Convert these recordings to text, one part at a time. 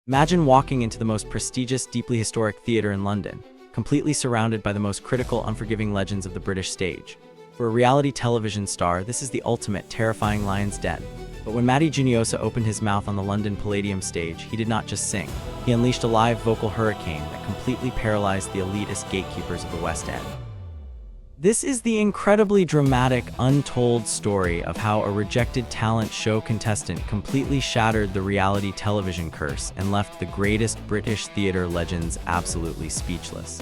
Imagine walking into the most prestigious, deeply historic theater in London, completely surrounded by the most critical, unforgiving legends of the British stage. For a reality television star, this is the ultimate, terrifying lion's den. But when Matty Juniosa opened his mouth on the London Palladium stage, he did not just sing. He unleashed a live vocal hurricane that completely paralyzed the elitist gatekeepers of the West End. This is the incredibly dramatic, untold story of how a rejected talent show contestant completely shattered the reality television curse and left the greatest British theater legends absolutely speechless.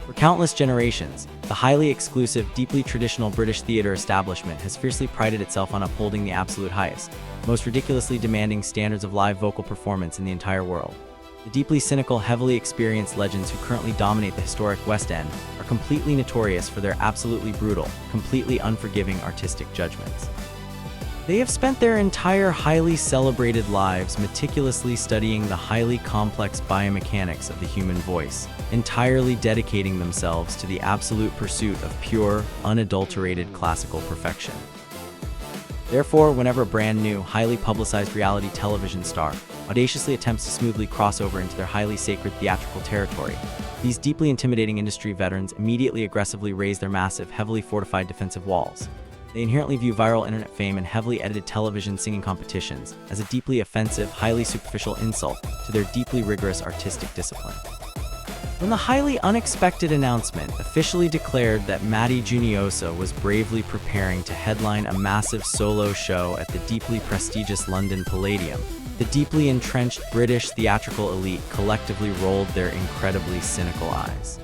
For countless generations, the highly exclusive, deeply traditional British theater establishment has fiercely prided itself on upholding the absolute highest, most ridiculously demanding standards of live vocal performance in the entire world. The deeply cynical, heavily experienced legends who currently dominate the historic West End are completely notorious for their absolutely brutal, completely unforgiving artistic judgments. They have spent their entire highly celebrated lives meticulously studying the highly complex biomechanics of the human voice, entirely dedicating themselves to the absolute pursuit of pure, unadulterated classical perfection. Therefore, whenever a brand new, highly publicized reality television star audaciously attempts to smoothly cross over into their highly sacred theatrical territory, these deeply intimidating industry veterans immediately aggressively raise their massive, heavily fortified defensive walls. They inherently view viral internet fame and heavily edited television singing competitions as a deeply offensive, highly superficial insult to their deeply rigorous artistic discipline. When the highly unexpected announcement officially declared that Matty Juniosa was bravely preparing to headline a massive solo show at the deeply prestigious London Palladium, the deeply entrenched British theatrical elite collectively rolled their incredibly cynical eyes.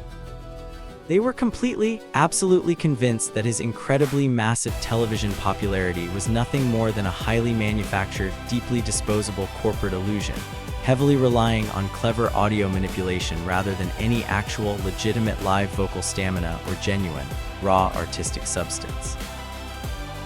They were completely, absolutely convinced that his incredibly massive television popularity was nothing more than a highly manufactured, deeply disposable corporate illusion, heavily relying on clever audio manipulation rather than any actual, legitimate live vocal stamina or genuine, raw artistic substance.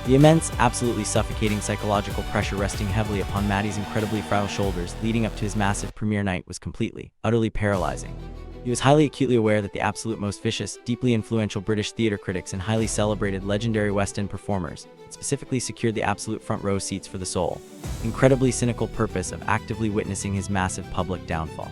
The immense, absolutely suffocating psychological pressure resting heavily upon Matty's incredibly frail shoulders leading up to his massive premiere night was completely, utterly paralyzing. He was highly acutely aware that the absolute most vicious, deeply influential British theater critics and highly celebrated legendary West End performers had specifically secured the absolute front row seats for the sole, incredibly cynical purpose of actively witnessing his massive public downfall.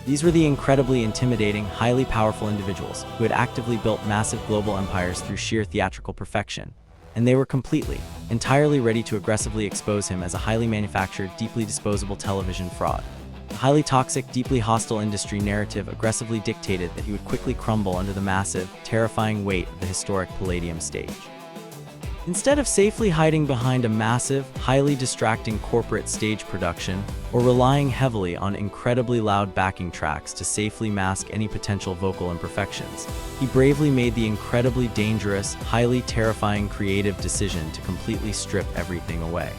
These were the incredibly intimidating, highly powerful individuals who had actively built massive global empires through sheer theatrical perfection, and they were completely, entirely ready to aggressively expose him as a highly manufactured, deeply disposable television fraud. The highly toxic, deeply hostile industry narrative aggressively dictated that he would quickly crumble under the massive, terrifying weight of the historic Palladium stage. Instead of safely hiding behind a massive, highly distracting corporate stage production, or relying heavily on incredibly loud backing tracks to safely mask any potential vocal imperfections, he bravely made the incredibly dangerous, highly terrifying creative decision to completely strip everything away.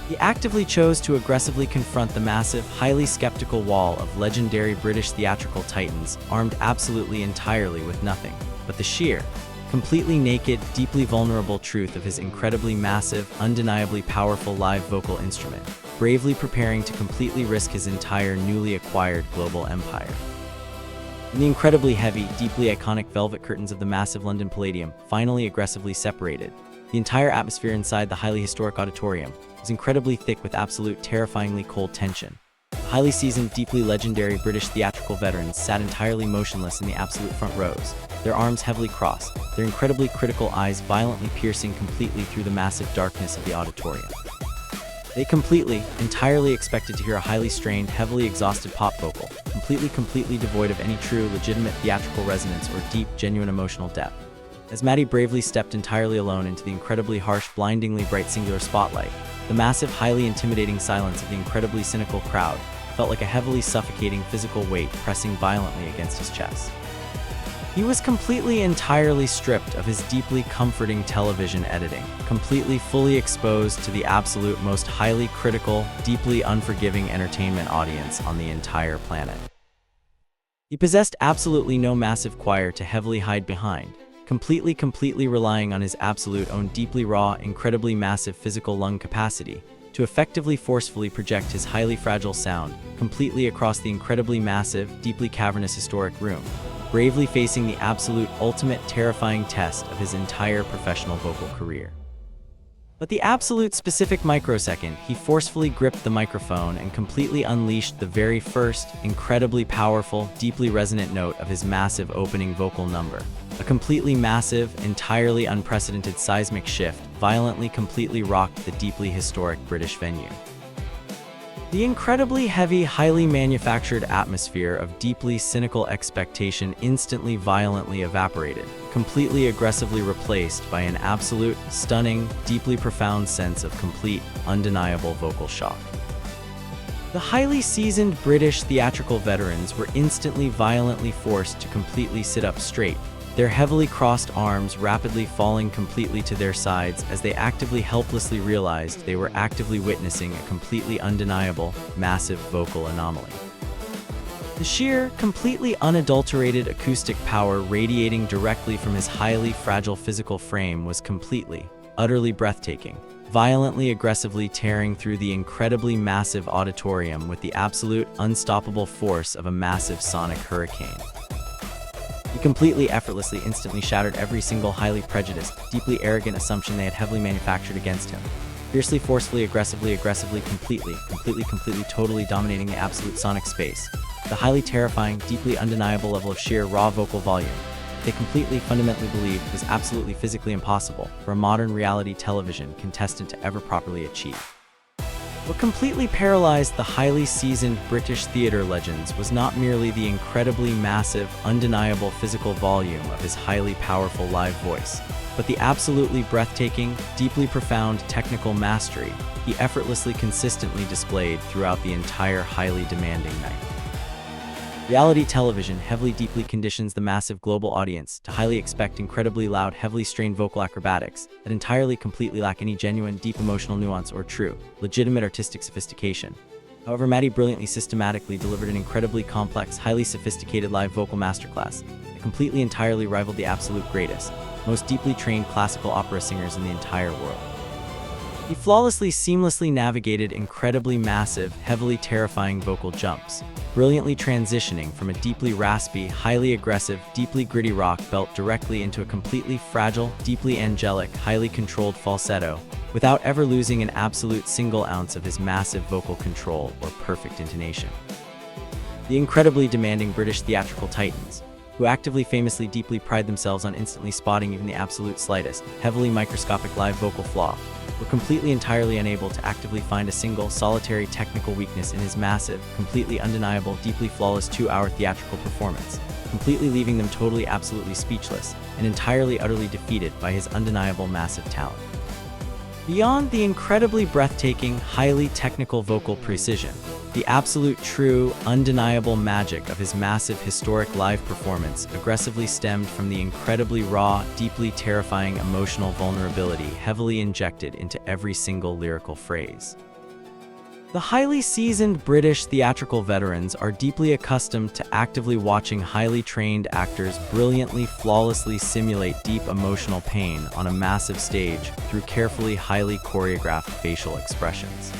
He actively chose to aggressively confront the massive, highly skeptical wall of legendary British theatrical titans, armed absolutely entirely with nothing but the sheer, completely naked, deeply vulnerable truth of his incredibly massive, undeniably powerful live vocal instrument, bravely preparing to completely risk his entire newly acquired global empire. When the incredibly heavy, deeply iconic velvet curtains of the massive London Palladium finally aggressively separated, the entire atmosphere inside the highly historic auditorium was incredibly thick with absolute, terrifyingly cold tension. Highly seasoned, deeply legendary British theatrical veterans sat entirely motionless in the absolute front rows, their arms heavily crossed, their incredibly critical eyes violently piercing completely through the massive darkness of the auditorium. They completely, entirely expected to hear a highly strained, heavily exhausted pop vocal, completely devoid of any true, legitimate theatrical resonance or deep, genuine emotional depth. As Matty bravely stepped entirely alone into the incredibly harsh, blindingly bright singular spotlight, the massive, highly intimidating silence of the incredibly cynical crowd felt like a heavily suffocating physical weight pressing violently against his chest. He was completely, entirely stripped of his deeply comforting television editing, completely, fully exposed to the absolute most highly critical, deeply unforgiving entertainment audience on the entire planet. He possessed absolutely no massive choir to heavily hide behind, completely relying on his absolute own deeply raw, incredibly massive physical lung capacity to effectively forcefully project his highly fragile sound completely across the incredibly massive, deeply cavernous historic room, bravely facing the absolute ultimate terrifying test of his entire professional vocal career. But the absolute specific microsecond, he forcefully gripped the microphone and completely unleashed the very first, incredibly powerful, deeply resonant note of his massive opening vocal number. A completely massive, entirely unprecedented seismic shift violently completely rocked the deeply historic British venue. The incredibly heavy, highly manufactured atmosphere of deeply cynical expectation instantly violently evaporated, completely aggressively replaced by an absolute, stunning, deeply profound sense of complete, undeniable vocal shock. The highly seasoned British theatrical veterans were instantly violently forced to completely sit up straight, their heavily crossed arms rapidly falling completely to their sides as they actively helplessly realized they were actively witnessing a completely undeniable, massive vocal anomaly. The sheer, completely unadulterated acoustic power radiating directly from his highly fragile physical frame was completely, utterly breathtaking, violently aggressively tearing through the incredibly massive auditorium with the absolute, unstoppable force of a massive sonic hurricane. He completely, effortlessly, instantly shattered every single highly prejudiced, deeply arrogant assumption they had heavily manufactured against him. Fiercely, forcefully, aggressively, completely, totally dominating the absolute sonic space. The highly terrifying, deeply undeniable level of sheer, raw vocal volume they completely, fundamentally believed was absolutely physically impossible for a modern reality television contestant to ever properly achieve. What completely paralyzed the highly seasoned British theater legends was not merely the incredibly massive, undeniable physical volume of his highly powerful live voice, but the absolutely breathtaking, deeply profound technical mastery he effortlessly consistently displayed throughout the entire highly demanding night. Reality television heavily deeply conditions the massive global audience to highly expect incredibly loud, heavily strained vocal acrobatics that entirely completely lack any genuine, deep emotional nuance or true, legitimate artistic sophistication. However, Matty brilliantly systematically delivered an incredibly complex, highly sophisticated live vocal masterclass that completely entirely rivaled the absolute greatest, most deeply trained classical opera singers in the entire world. He flawlessly, seamlessly navigated incredibly massive, heavily terrifying vocal jumps, brilliantly transitioning from a deeply raspy, highly aggressive, deeply gritty rock belt directly into a completely fragile, deeply angelic, highly controlled falsetto, without ever losing an absolute single ounce of his massive vocal control or perfect intonation. The incredibly demanding British theatrical titans, who actively, famously, deeply pride themselves on instantly spotting even the absolute slightest, heavily microscopic live vocal flaw, were completely entirely unable to actively find a single, solitary technical weakness in his massive, completely undeniable, deeply flawless 2-hour theatrical performance, completely leaving them totally, absolutely speechless, and entirely, utterly defeated by his undeniable massive talent. Beyond the incredibly breathtaking, highly technical vocal precision, the absolute, true, undeniable magic of his massive historic live performance aggressively stemmed from the incredibly raw, deeply terrifying emotional vulnerability heavily injected into every single lyrical phrase. The highly seasoned British theatrical veterans are deeply accustomed to actively watching highly trained actors brilliantly, flawlessly simulate deep emotional pain on a massive stage through carefully, highly choreographed facial expressions.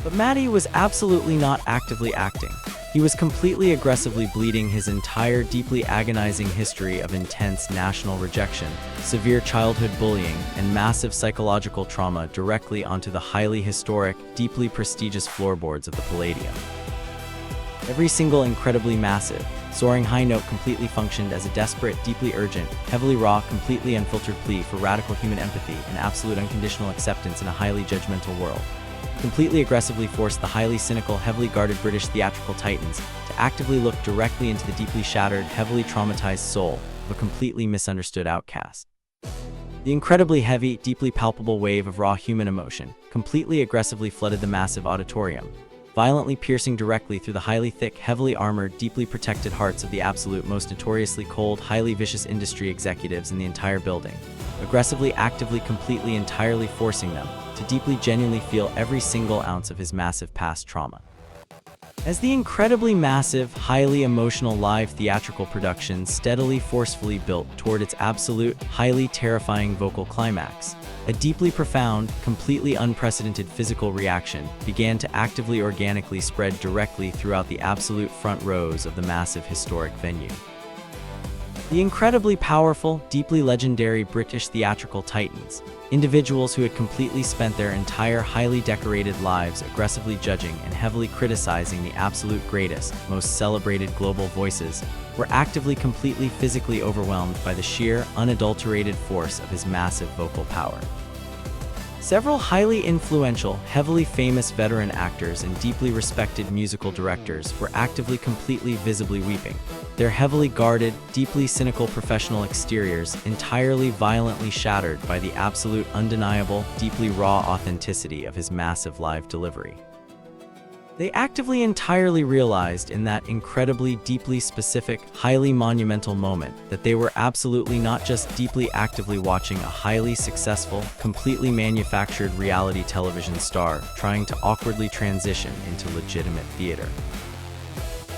But Matty was absolutely not actively acting. He was completely aggressively bleeding his entire deeply agonizing history of intense national rejection, severe childhood bullying, and massive psychological trauma directly onto the highly historic, deeply prestigious floorboards of the Palladium. Every single incredibly massive, soaring high note completely functioned as a desperate, deeply urgent, heavily raw, completely unfiltered plea for radical human empathy and absolute unconditional acceptance in a highly judgmental world. Completely aggressively forced the highly cynical, heavily guarded British theatrical titans to actively look directly into the deeply shattered, heavily traumatized soul of a completely misunderstood outcast. The incredibly heavy, deeply palpable wave of raw human emotion completely aggressively flooded the massive auditorium, violently piercing directly through the highly thick, heavily armored, deeply protected hearts of the absolute most notoriously cold, highly vicious industry executives in the entire building, aggressively, actively, completely, entirely forcing them to deeply, genuinely feel every single ounce of his massive past trauma. As the incredibly massive, highly emotional live theatrical production steadily, forcefully built toward its absolute, highly terrifying vocal climax, a deeply profound, completely unprecedented physical reaction began to actively, organically spread directly throughout the absolute front rows of the massive historic venue. The incredibly powerful, deeply legendary British theatrical titans, individuals who had completely spent their entire highly decorated lives aggressively judging and heavily criticizing the absolute greatest, most celebrated global voices, were actively completely physically overwhelmed by the sheer, unadulterated force of his massive vocal power. Several highly influential, heavily famous veteran actors and deeply respected musical directors were actively completely visibly weeping, their heavily guarded, deeply cynical professional exteriors entirely violently shattered by the absolute undeniable, deeply raw authenticity of his massive live delivery. They actively entirely realized in that incredibly deeply specific, highly monumental moment that they were absolutely not just deeply actively watching a highly successful, completely manufactured reality television star trying to awkwardly transition into legitimate theater.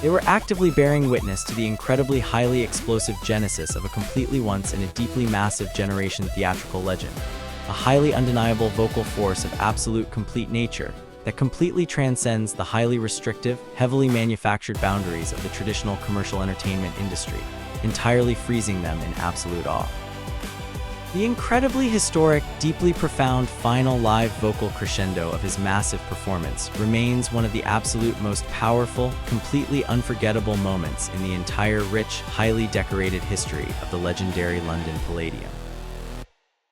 They were actively bearing witness to the incredibly highly explosive genesis of a completely once in a deeply massive generation theatrical legend, a highly undeniable vocal force of absolute complete nature that completely transcends the highly restrictive, heavily manufactured boundaries of the traditional commercial entertainment industry, entirely freezing them in absolute awe. The incredibly historic, deeply profound final live vocal crescendo of his massive performance remains one of the absolute most powerful, completely unforgettable moments in the entire rich, highly decorated history of the legendary London Palladium.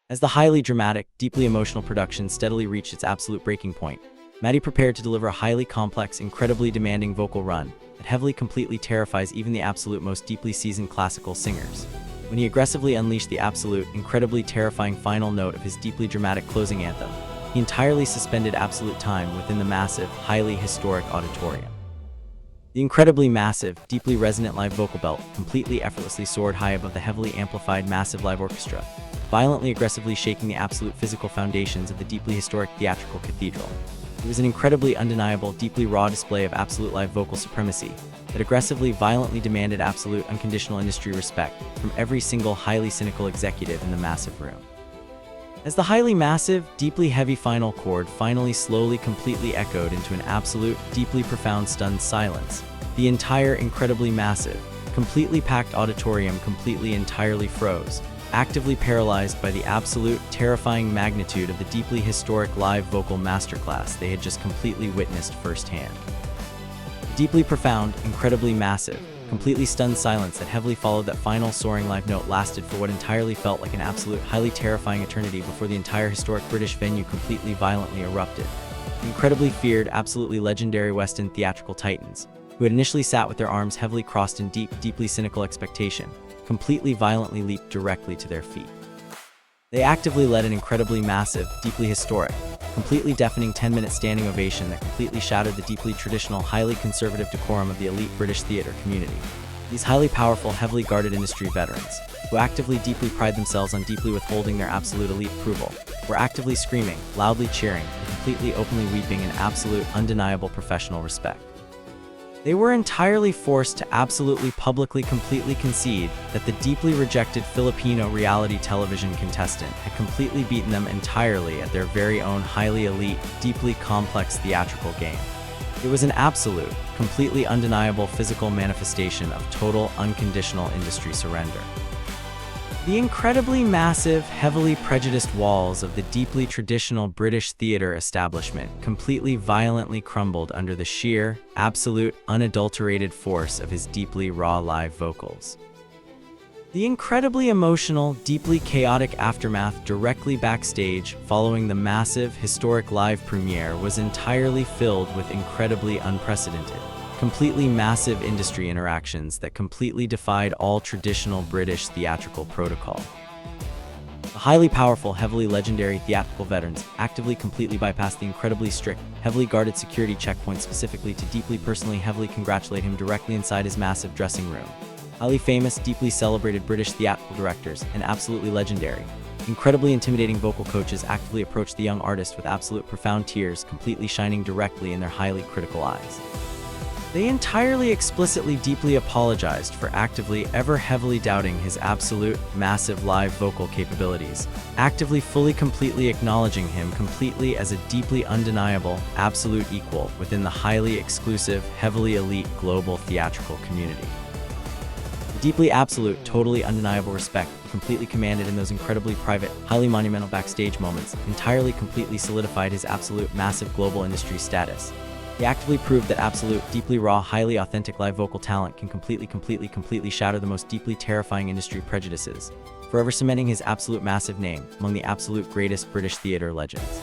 As the highly dramatic, deeply emotional production steadily reached its absolute breaking point, Matty prepared to deliver a highly complex, incredibly demanding vocal run that heavily completely terrifies even the absolute most deeply seasoned classical singers. When he aggressively unleashed the absolute, incredibly terrifying final note of his deeply dramatic closing anthem, he entirely suspended absolute time within the massive, highly historic auditorium. The incredibly massive, deeply resonant live vocal belt completely effortlessly soared high above the heavily amplified massive live orchestra, violently aggressively shaking the absolute physical foundations of the deeply historic theatrical cathedral. It was an incredibly undeniable, deeply raw display of absolute live vocal supremacy that aggressively, violently demanded absolute, unconditional industry respect from every single highly cynical executive in the massive room. As the highly massive, deeply heavy final chord finally slowly completely echoed into an absolute, deeply profound stunned silence, the entire incredibly massive, completely packed auditorium completely entirely froze, actively paralyzed by the absolute, terrifying magnitude of the deeply historic live vocal masterclass they had just completely witnessed firsthand. Deeply profound, incredibly massive, completely stunned silence that heavily followed that final soaring live note lasted for what entirely felt like an absolute, highly terrifying eternity before the entire historic British venue completely violently erupted. The incredibly feared, absolutely legendary West End theatrical titans, who had initially sat with their arms heavily crossed in deep, deeply cynical expectation, completely violently leaped directly to their feet. They actively led an incredibly massive, deeply historic, completely deafening 10-minute standing ovation that completely shattered the deeply traditional, highly conservative decorum of the elite British theater community. These highly powerful, heavily guarded industry veterans, who actively deeply pride themselves on deeply withholding their absolute elite approval, were actively screaming, loudly cheering, and completely openly weeping in absolute, undeniable professional respect. They were entirely forced to absolutely publicly completely concede that the deeply rejected Filipino reality television contestant had completely beaten them entirely at their very own highly elite, deeply complex theatrical game. It was an absolute, completely undeniable physical manifestation of total, unconditional industry surrender. The incredibly massive, heavily prejudiced walls of the deeply traditional British theatre establishment completely violently crumbled under the sheer, absolute, unadulterated force of his deeply raw live vocals. The incredibly emotional, deeply chaotic aftermath directly backstage following the massive, historic live premiere was entirely filled with incredibly unprecedented, completely massive industry interactions that completely defied all traditional British theatrical protocol. The highly powerful, heavily legendary theatrical veterans actively completely bypassed the incredibly strict, heavily guarded security checkpoints specifically to deeply personally heavily congratulate him directly inside his massive dressing room. Highly famous, deeply celebrated British theatrical directors and absolutely legendary, incredibly intimidating vocal coaches actively approached the young artist with absolute profound tears completely shining directly in their highly critical eyes. They entirely explicitly deeply apologized for actively ever heavily doubting his absolute, massive live vocal capabilities, actively fully completely acknowledging him completely as a deeply undeniable, absolute equal within the highly exclusive, heavily elite global theatrical community. The deeply absolute, totally undeniable respect he completely commanded in those incredibly private, highly monumental backstage moments entirely completely solidified his absolute massive global industry status. He actively proved that absolute, deeply raw, highly authentic live vocal talent can completely shatter the most deeply terrifying industry prejudices, forever cementing his absolute massive name among the absolute greatest British theater legends.